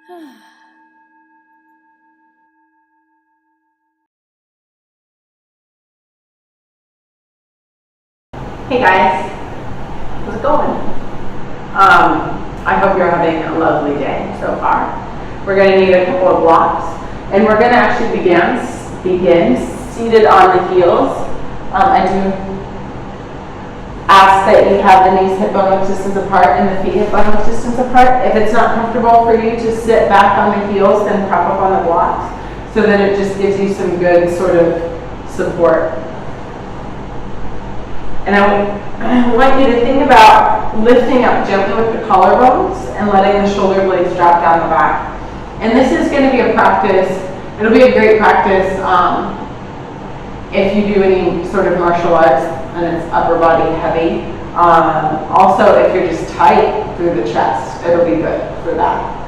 Hey guys, how's it going? I hope you're having a lovely day so far. We're going to need a couple of blocks, and we're going to actually begin seated on the heels. I do ask that you have the knees hip bone width distance apart and the feet hip bone width distance apart. If it's not comfortable for you to sit back on the heels, then prop up on the blocks, so that it just gives you some good sort of support. And I want you to think about lifting up gently with the collarbones and letting the shoulder blades drop down the back. And this is going to be a practice. It'll be a great practice if you do any sort of martial arts and it's upper body heavy. Also, if you're just tight through the chest, it'll be good for that.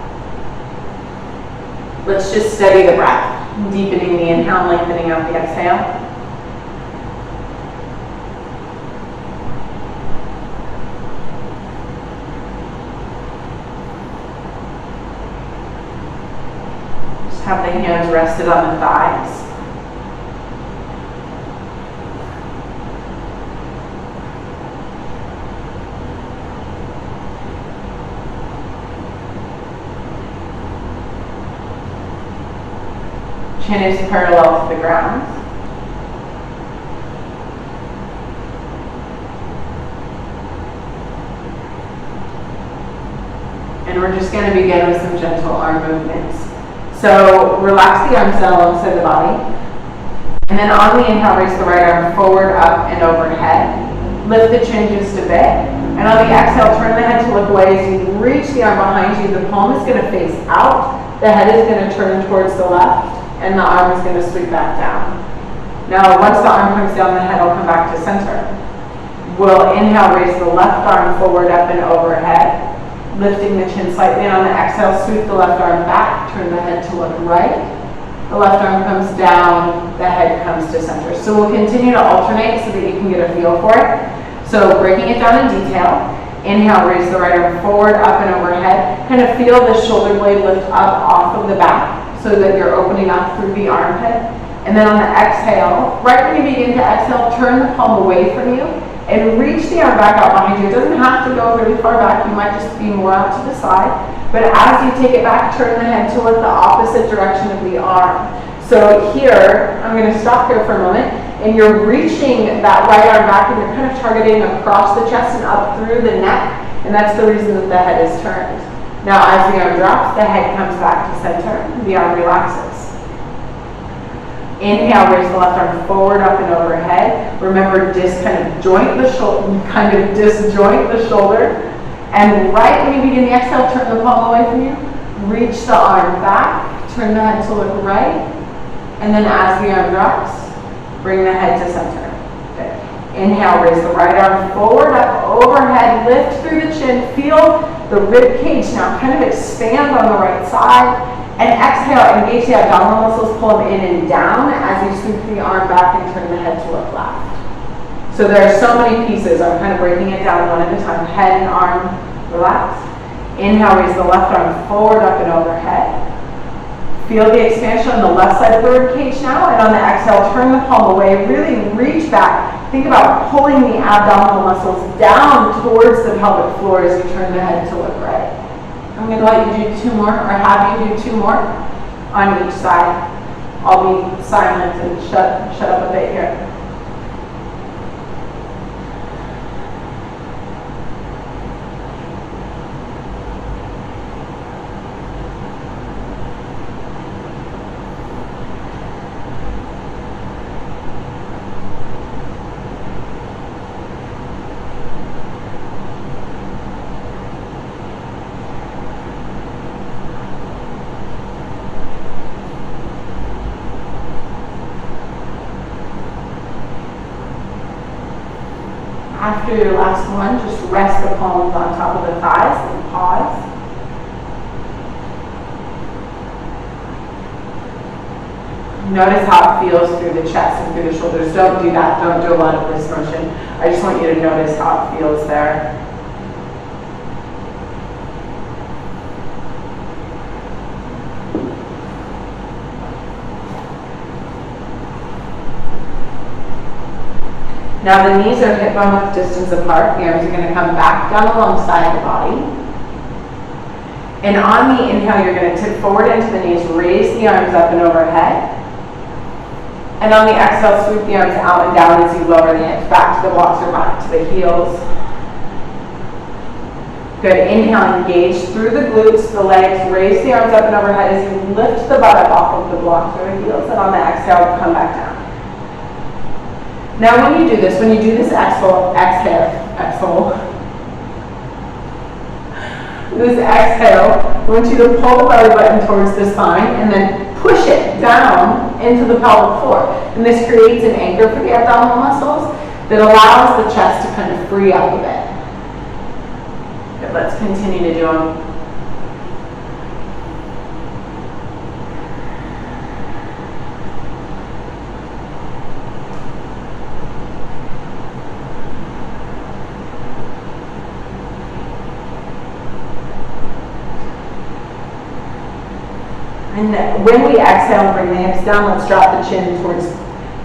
Let's just steady the breath, deepening the inhale, lengthening out the exhale. Have the hands rested on the thighs. Chin is parallel to the ground. And we're just going to begin with some gentle arm movements. So relax the arms down alongside the body. And then on the inhale, raise the right arm forward, up, and overhead. Lift the chin just a bit. And on the exhale, turn the head to look away as you reach the arm behind you. The palm is going to face out. The head is going to turn towards the left. And the arm is going to sweep back down. Now, once the arm comes down, the head will come back to center. We'll inhale, raise the left arm forward, up, and overhead. Lifting the chin slightly, and on the exhale, sweep the left arm back, turn the head to look right. The left arm comes down, the head comes to center. So we'll continue to alternate so that you can get a feel for it. So breaking it down in detail, inhale, raise the right arm forward, up, and overhead. Kind of feel the shoulder blade lift up off of the back so that you're opening up through the armpit. And then on the exhale, right when you begin to exhale, turn the palm away from you and reach the arm back out behind you. It doesn't have to go really far back. You might just be more out to the side. But as you take it back, turn the head to look the opposite direction of the arm. So here, I'm going to stop here for a moment. And you're reaching that right arm back, and you're kind of targeting across the chest and up through the neck. And that's the reason that the head is turned. Now, as the arm drops, the head comes back to center. The arm relaxes. Inhale, raise the left arm forward, up, and overhead. Remember, disjoint the shoulder. And right when you begin the exhale, turn the palm away from you. Reach the arm back. Turn the head to look right. And then as the arm drops, bring the head to center. Good. Inhale, raise the right arm forward, up, overhead. Lift through the chin. Feel the rib cage now kind of expand on the right side. And exhale, engage the abdominal muscles, pull them in and down as you sweep the arm back and turn the head to look left. So there are so many pieces. I'm kind of breaking it down one at a time. Head and arm, relax. Inhale, raise the left arm forward, up, and overhead. Feel the expansion on the left side of the rib cage now. And on the exhale, turn the palm away. Really reach back. Think about pulling the abdominal muscles down towards the pelvic floor as you turn the head to look right. I'm going to let you do two more, or have you do two more on each side. I'll be silent and shut up a bit here. After your last one, just rest the palms on top of the thighs and pause. Notice how it feels through the chest and through the shoulders. Don't do that. Don't do a lot of wrist motion. I just want you to notice how it feels there. Now the knees are hip bone width distance apart. The arms are going to come back down alongside the body. And on the inhale, you're going to tip forward into the knees, raise the arms up and overhead. And on the exhale, sweep the arms out and down as you lower the hips back to the blocks or back to the heels. Good. Inhale, engage through the glutes, the legs, raise the arms up and overhead as you lift the buttock off of the blocks or the heels. And on the exhale, come back down. Now when you do this, exhale, I want you to pull the belly button towards the spine and then push it down into the pelvic floor. And this creates an anchor for the abdominal muscles that allows the chest to kind of free up a bit. Good, let's continue to do them. And when we exhale and bring the hips down, let's drop the chin towards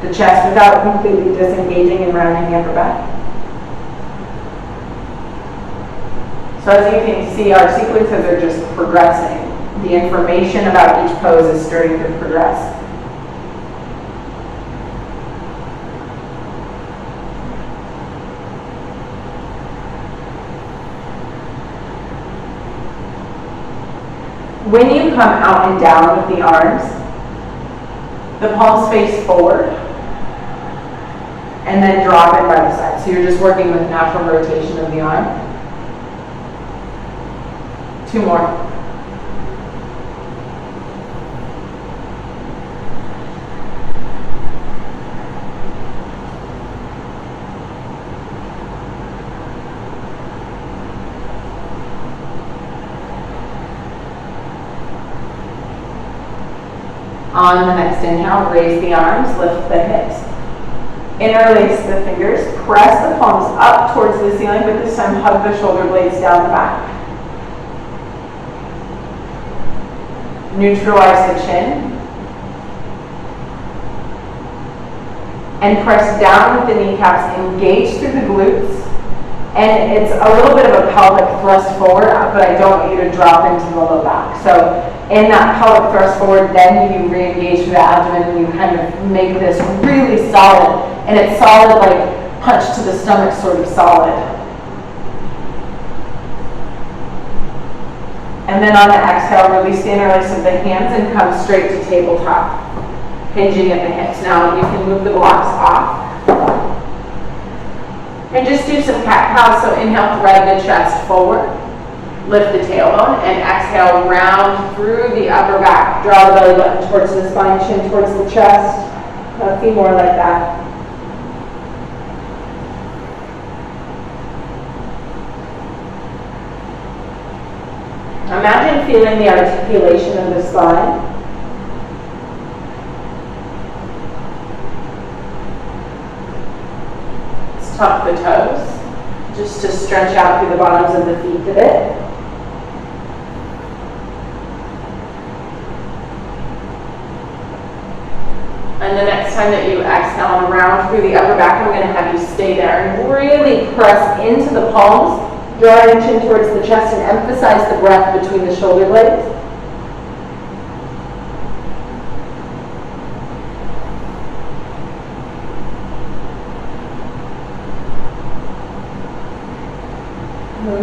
the chest without completely disengaging and rounding the upper back. So as you can see, our sequences are just progressing. The information about each pose is starting to progress. When you come out and down with the arms, the palms face forward and then drop it by the side. So you're just working with natural rotation of the arm. 2 more. On the next inhale, raise the arms, lift the hips. Interlace the fingers, press the palms up towards the ceiling, but this time hug the shoulder blades down the back. Neutralize the chin. And press down with the kneecaps, engage through the glutes. And it's a little bit of a pelvic thrust forward, but I don't want you to drop into the low back. So in that pelvic thrust forward, then you re-engage through the abdomen and you kind of make this really solid. And it's solid like punch to the stomach sort of solid. And then on the exhale, release the interlace of the hands and come straight to tabletop, hinging at the hips. Now you can move the blocks off. And just do some cat-cows. So inhale, thread the chest forward, lift the tailbone, and exhale, round through the upper back. Draw the belly button towards the spine, chin towards the chest. A few more like that. Imagine feeling the articulation of the spine. Tuck the toes, just to stretch out through the bottoms of the feet a bit. And the next time that you exhale and round through the upper back, I'm going to have you stay there and really press into the palms, draw your chin towards the chest, and emphasize the breath between the shoulder blades.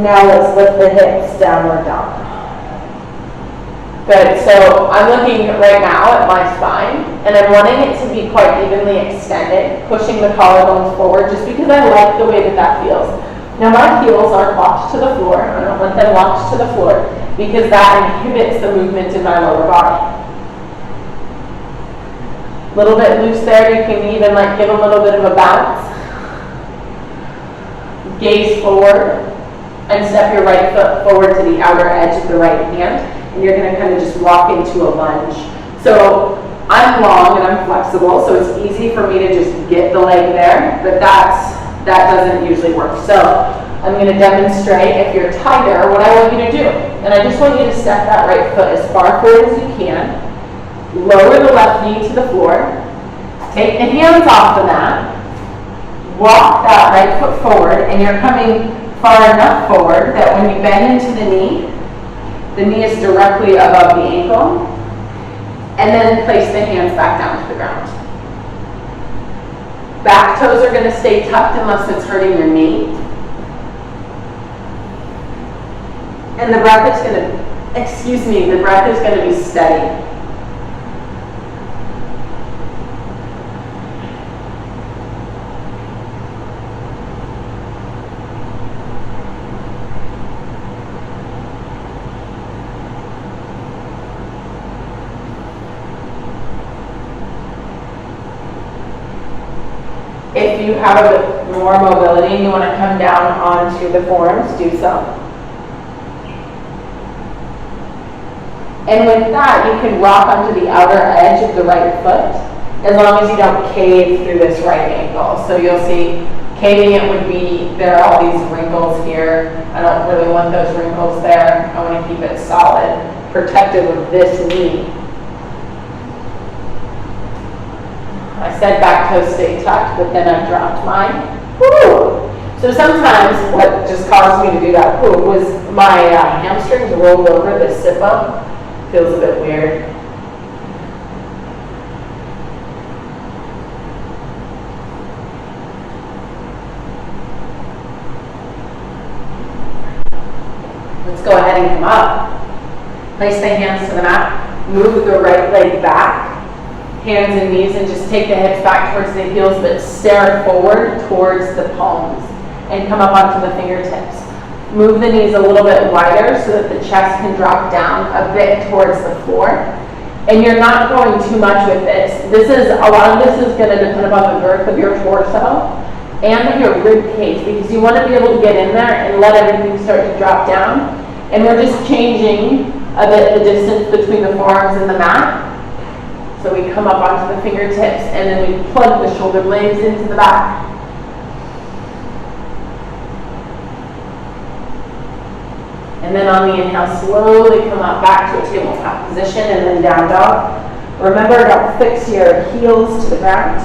Now let's lift the hips, downward dog. Good, so I'm looking right now at my spine, and I'm wanting it to be quite evenly extended, pushing the collarbones forward, just because I like the way that that feels. Now my heels are locked to the floor. I don't want them locked to the floor, because that inhibits the movement in my lower body. A little bit loose there, you can even like give a little bit of a bounce. Gaze forward. And step your right foot forward to the outer edge of the right hand, and you're going to kind of just walk into a lunge. So I'm long and I'm flexible, so it's easy for me to just get the leg there, but that doesn't usually work. So I'm going to demonstrate, if you're tighter, what I want you to do. And I just want you to step that right foot as far forward as you can. Lower the left knee to the floor. Take the hands off the mat. walk that right foot forward, and you're coming far enough forward that when you bend into the knee is directly above the ankle, and then place the hands back down to the ground. Back toes are going to stay tucked unless it's hurting your knee. And the breath is going to be steady. If you have a bit more mobility and you want to come down onto the forearms, do so. And with that, you can rock onto the outer edge of the right foot, as long as you don't cave through this right ankle. So you'll see, caving it would be, there are all these wrinkles here. I don't really want those wrinkles there. I want to keep it solid, protective of this knee. I said back toes stay tucked, but then I dropped mine. Woo! So sometimes what just caused me to do that was my hamstrings rolled over the sit bump. Feels a bit weird. Let's go ahead and come up. Place the hands to the mat. Move the right leg back. Hands and knees, and just take the hips back towards the heels, but stare forward towards the palms and come up onto the fingertips. Move the knees a little bit wider so that the chest can drop down a bit towards the floor. And you're not going too much with this. A lot of this is going to depend upon the girth of your torso and your rib cage, because you want to be able to get in there and let everything start to drop down. And we're just changing a bit the distance between the forearms and the mat. So we come up onto the fingertips, and then we plug the shoulder blades into the back. And then on the inhale, slowly come up back to a tabletop position, and then down dog. Remember, don't fix your heels to the ground.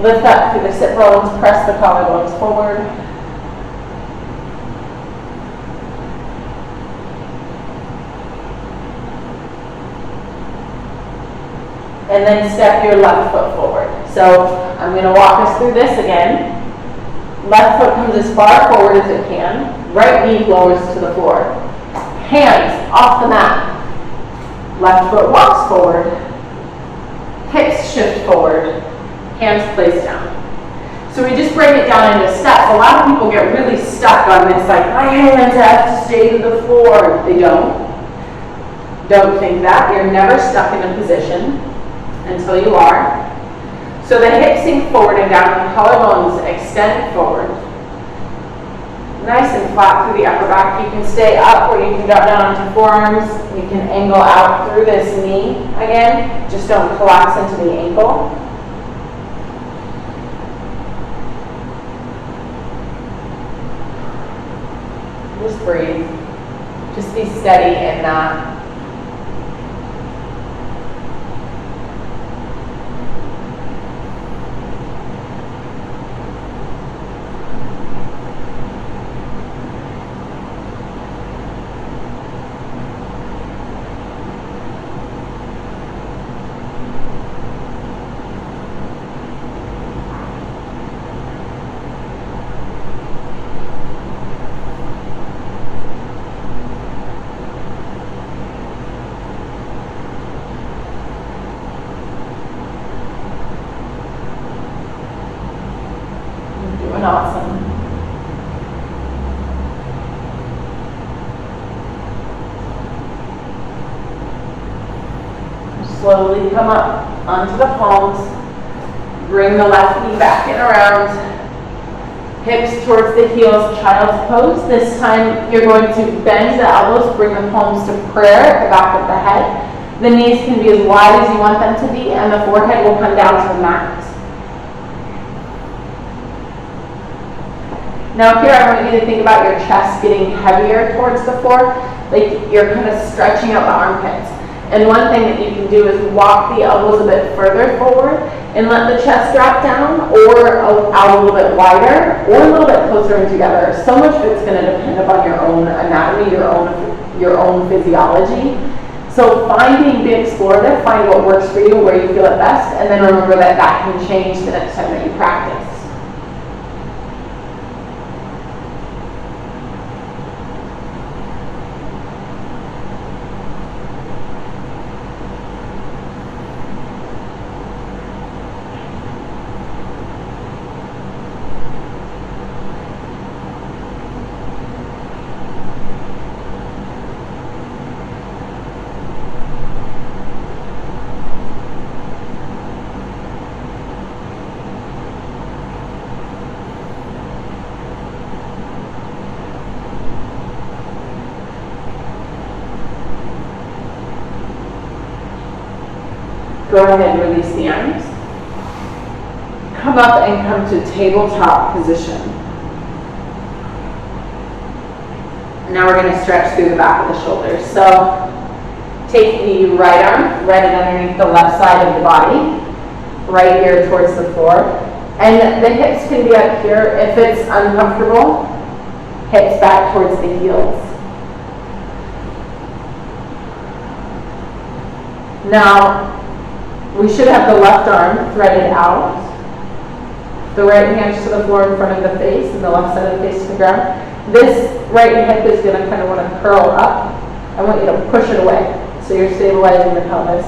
Lift up through the sit bones, press the collarbones forward. And then step your left foot forward. So I'm going to walk us through this again. Left foot comes as far forward as it can. Right knee lowers to the floor. Hands off the mat. Left foot walks forward. Hips shift forward. Hands placed down. So we just break it down into steps. A lot of people get really stuck on this, like, my hands have to stay to the floor. They don't. Don't think that. You're never stuck in a position until you are. So the hips sink forward and down, the collarbones extend forward. Nice and flat through the upper back. You can stay up, or you can drop down onto forearms. You can angle out through this knee again. Just don't collapse into the ankle. Just breathe. Just be steady in that. Awesome. Slowly come up onto the palms. Bring the left knee back and around. Hips towards the heels, child's pose. This time you're going to bend the elbows, bring the palms to prayer at the back of the head. The knees can be as wide as you want them to be, and the forehead will come down to the mat. Now here I want you to think about your chest getting heavier towards the floor, like you're kind of stretching out the armpits. And one thing that you can do is walk the elbows a bit further forward and let the chest drop down, or out a little bit wider, or a little bit closer in together. So much of it's going to depend upon your own anatomy, your own physiology. So being explorative, find what works for you, where you feel it best, and then remember that that can change the next time that you practice. Go ahead and release the arms. Come up and come to tabletop position. Now we're going to stretch through the back of the shoulders. So take the right arm, right it underneath the left side of the body, right here towards the floor. And the hips can be up here. If it's uncomfortable, hips back towards the heels. Now, we should have the left arm threaded out. The right hand to the floor in front of the face and the left side of the face to the ground. This right hip is going to kind of want to curl up. I want you to push it away so you're stabilizing the pelvis.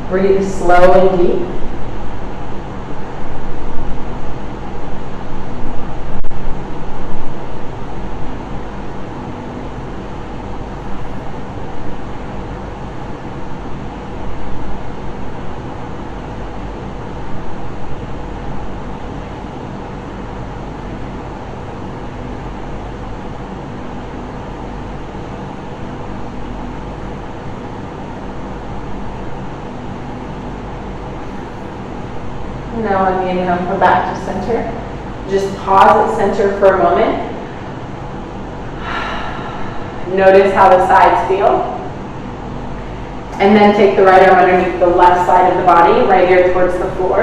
Breathe slow and deep. Now on the inhale, come back to center. Just pause at center for a moment. Notice how the sides feel. And then take the right arm underneath the left side of the body, right here towards the floor.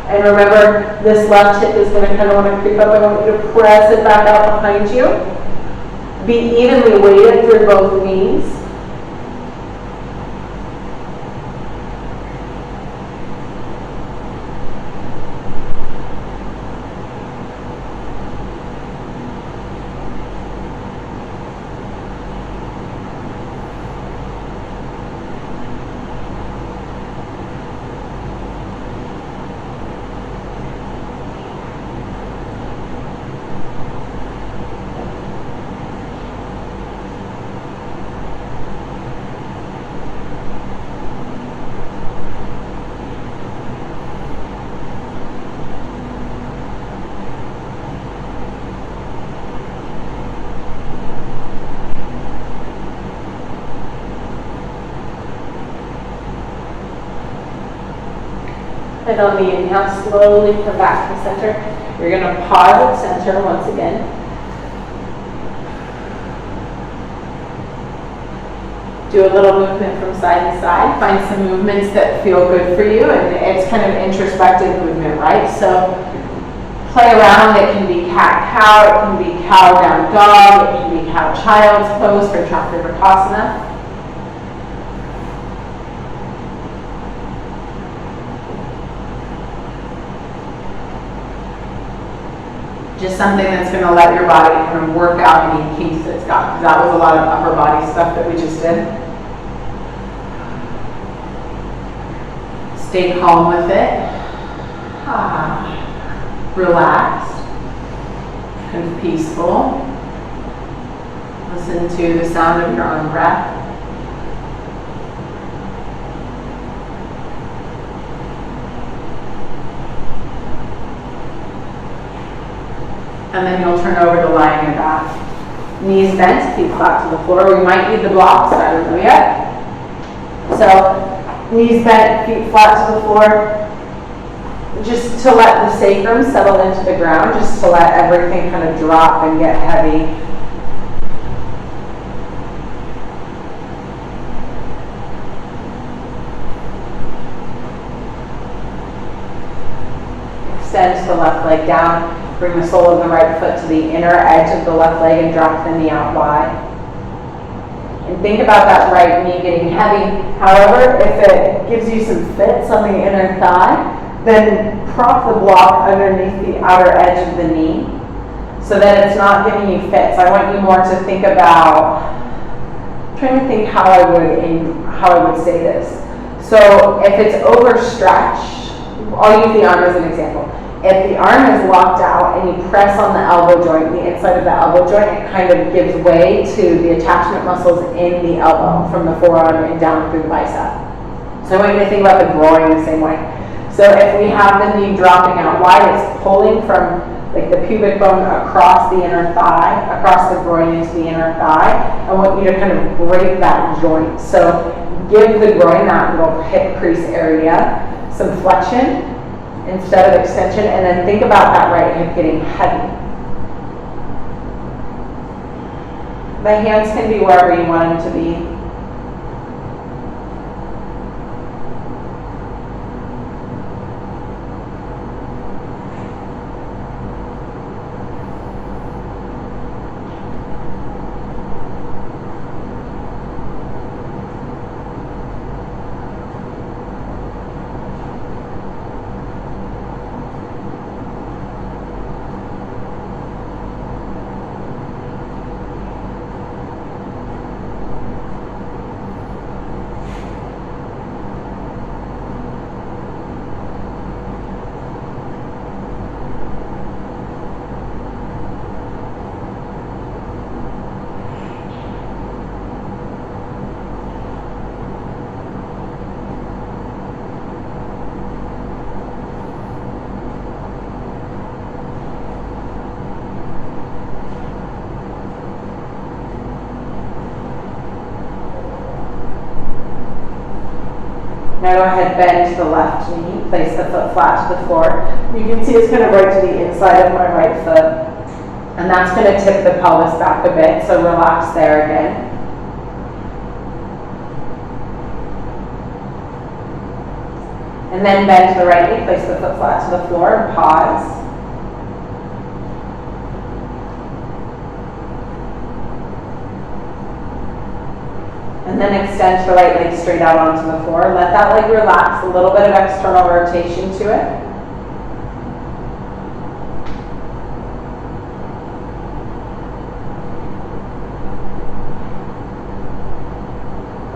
And remember, this left hip is going to kind of want to creep up. I want you to press it back out behind you. Be evenly weighted through both knees. And on the inhale, slowly come back to center. You're going to pause at center once again. Do a little movement from side to side. Find some movements that feel good for you, and it's kind of introspective movement, right? So play around. It can be cat-cow, it can be cow-down dog, it can be cow-child's pose for Chakravartasana. Just something that's going to let your body kind of work out any kinks it's got, because that was a lot of upper body stuff that we just did. Stay calm with it. Relaxed. Kind of peaceful. Listen to the sound of your own breath. And then you'll turn over to lie on your back. Knees bent, feet flat to the floor. We might need the blocks, I don't know yet. So knees bent, feet flat to the floor. Just to let the sacrum settle into the ground, just to let everything kind of drop and get heavy. Extend the left leg down. Bring the sole of the right foot to the inner edge of the left leg and drop the knee out wide. And think about that right knee getting heavy. However, if it gives you some fits on the inner thigh, then prop the block underneath the outer edge of the knee so that it's not giving you fits. I want you more to think about, I'm trying to think how I would say this. So if it's overstretched, I'll use the arm as an example. If the arm is locked out and you press on the elbow joint, the inside of the elbow joint, it kind of gives way to the attachment muscles in the elbow from the forearm and down through the bicep. So I want you to think about the groin the same way. So if we have the knee dropping out wide, it's pulling from like the pubic bone across the inner thigh, across the groin into the inner thigh. I want you to kind of break that joint. So give the groin, that little hip crease area, some flexion instead of extension, and then think about that right hip getting heavy. The hands can be wherever you want them to be. Now go ahead, bend to the left knee, place the foot flat to the floor. You can see it's going to right to the inside of my right foot. And that's going to tip the pelvis back a bit, so relax there again. And then bend to the right knee, place the foot flat to the floor, and pause. And then extend the right leg straight out onto the floor. Let that leg relax, a little bit of external rotation to it.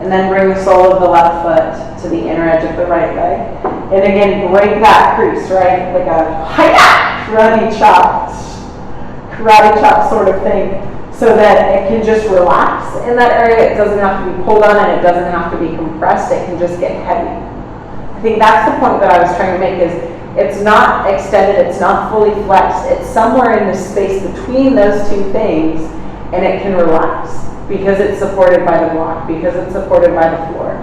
And then bring the sole of the left foot to the inner edge of the right leg. And again, break that crease, right? Like a hi-ya! Karate chop sort of thing. So that it can just relax in that area. It doesn't have to be pulled on and it doesn't have to be compressed. It can just get heavy. I think that's the point that I was trying to make, is it's not extended, it's not fully flexed. It's somewhere in the space between those two things, and it can relax because it's supported by the block, because it's supported by the floor.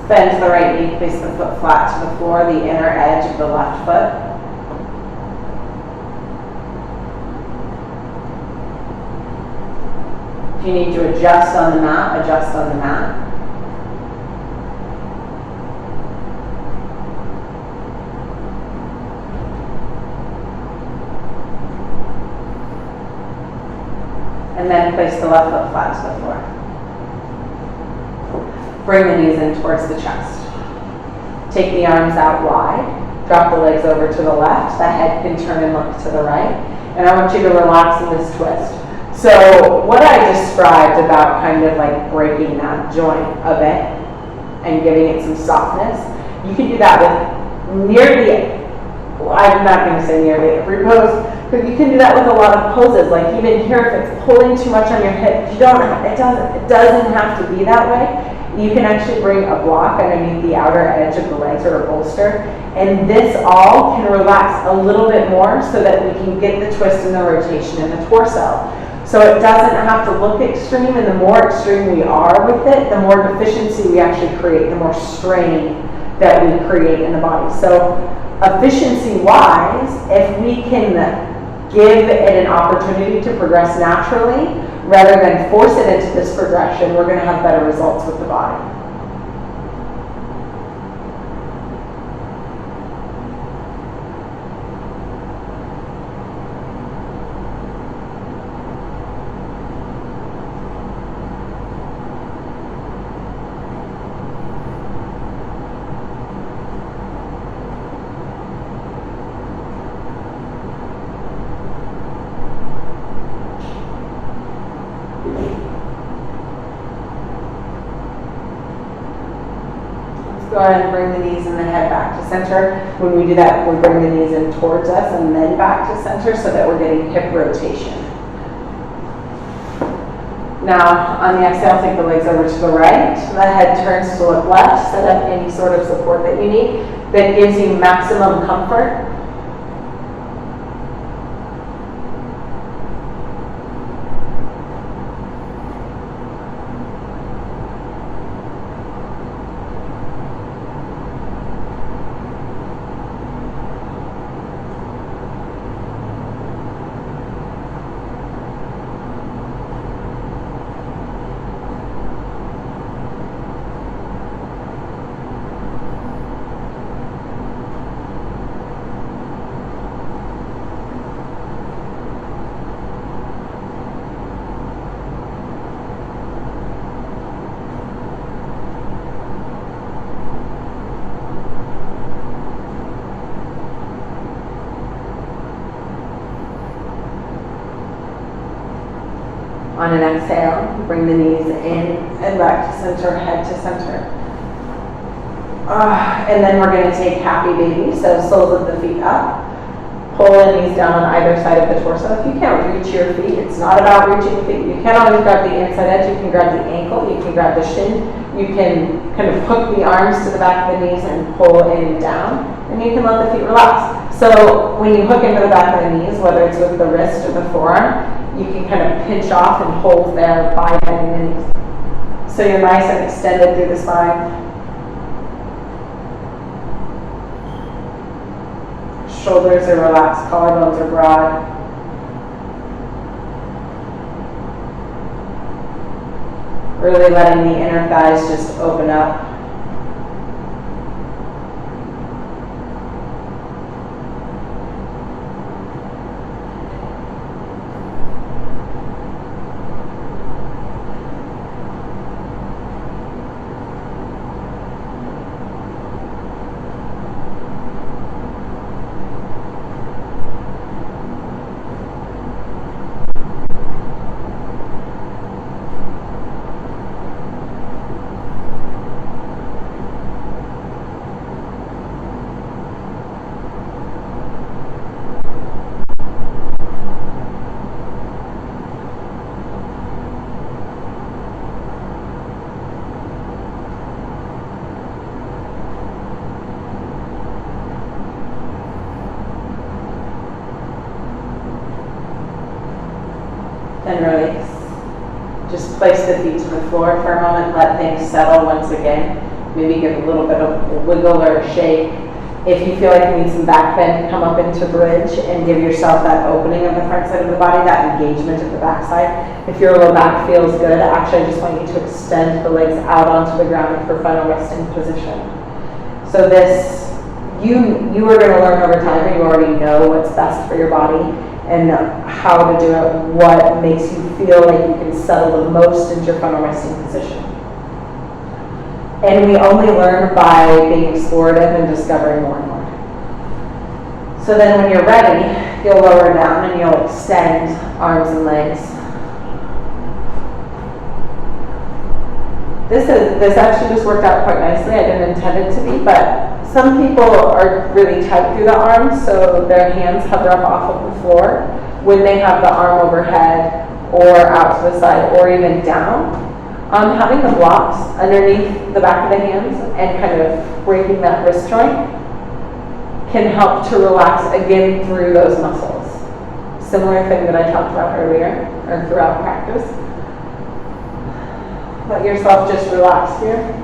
Bend the right knee, place the foot flat to the floor, the inner edge of the left foot. If you need to adjust on the mat, adjust on the mat. And then place the left foot flat to the floor. Bring the knees in towards the chest. Take the arms out wide. Drop the legs over to the left. The head can turn and look to the right. And I want you to relax in this twist. So what I described about kind of like breaking that joint a bit and giving it some softness, you can do that with nearly, well, I'm not going to say nearly every pose, but you can do that with a lot of poses. Like even here, if it's pulling too much on your hip, it doesn't have to be that way. You can actually bring a block underneath the outer edge of the legs or a bolster, and this all can relax a little bit more so that we can get the twist and the rotation in the torso. So it doesn't have to look extreme, and the more extreme we are with it, the more deficiency we actually create, the more strain that we create in the body. So efficiency-wise, if we can give it an opportunity to progress naturally, rather than force it into this progression, we're going to have better results with the body. Go ahead and bring the knees and the head back to center. When we do that, we bring the knees in towards us and then back to center so that we're getting hip rotation. Now, on the exhale, take the legs over to the right. The head turns to look left. Set up any sort of support that you need that gives you maximum comfort. On an exhale, bring the knees in and back to center, head to center. And then we're going to take happy baby, so soles of the feet up. Pull the knees down on either side of the torso. If you can't reach your feet, it's not about reaching the feet. You can't always grab the inside edge. You can grab the ankle. You can grab the shin. You can kind of hook the arms to the back of the knees and pull in and down. And you can let the feet relax. So when you hook into the back of the knees, whether it's with the wrist or the forearm, you can kind of pinch off and hold there by bending the knees. So you're nice and extended through the spine. Shoulders are relaxed, collarbones are broad. Really letting the inner thighs just open up. Then release. Just place the feet to the floor for a moment. Let things settle once again. Maybe give a little bit of a wiggle or a shake. If you feel like you need some back bend, come up into bridge and give yourself that opening of the front side of the body, that engagement of the back side. If your low back feels good, actually I just want you to extend the legs out onto the ground for final resting position. So this, you are going to learn over time, or you already know what's best for your body. and how to do it, what makes you feel like you can settle the most into your frontal resting position. And we only learn by being explorative and discovering more and more. So then when you're ready, you'll lower down and you'll extend arms and legs. This actually just worked out quite nicely. I didn't intend it to be, but some people are really tight through the arms, so their hands hover up off of the floor when they have the arm overhead or out to the side or even down. Having the blocks underneath the back of the hands and kind of breaking that wrist joint can help to relax again through those muscles. Similar thing that I talked about earlier or throughout practice. Let yourself just relax here.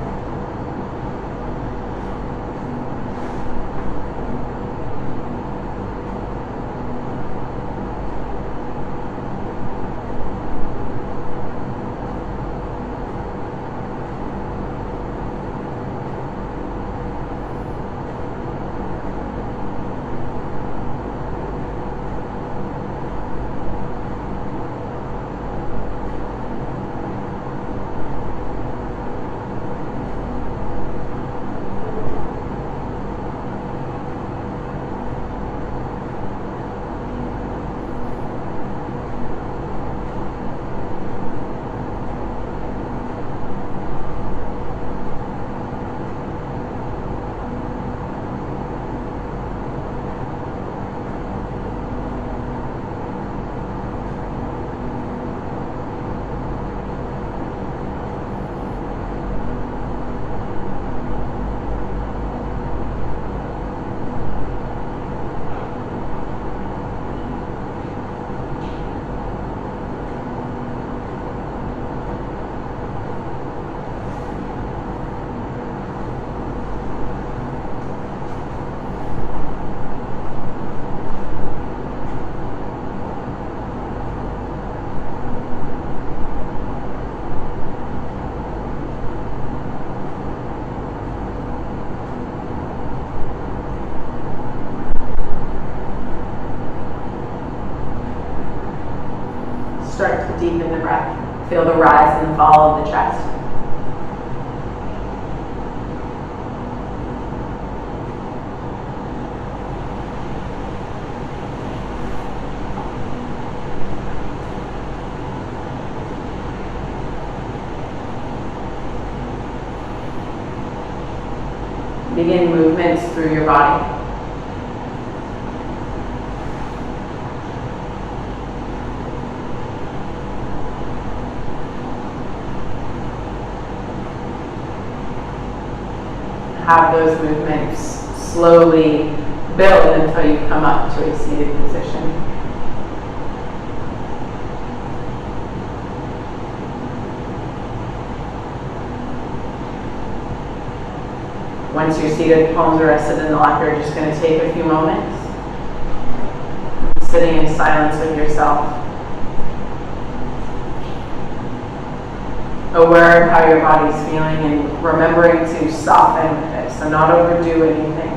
Start to deepen the breath. Feel the rise and fall of the chest. Begin movements through your body. Have those movements slowly build until you come up to a seated position. Once you're seated, palms are rested in the lap, you're just going to take a few moments, sitting in silence with yourself, aware of how your body's feeling and remembering to soften with it, so not overdo anything.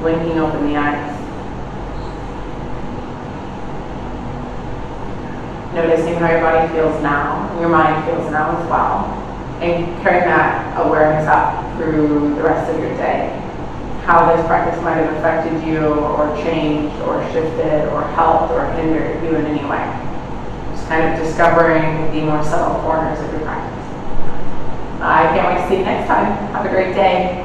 Blinking open the eyes. Noticing how your body feels now, your mind feels now as well, and carrying that awareness up through the rest of your day. How this practice might have affected you, or changed, or shifted, or helped, or hindered you in any way. Just kind of discovering the more subtle corners of your practice. I can't wait to see you next time. Have a great day.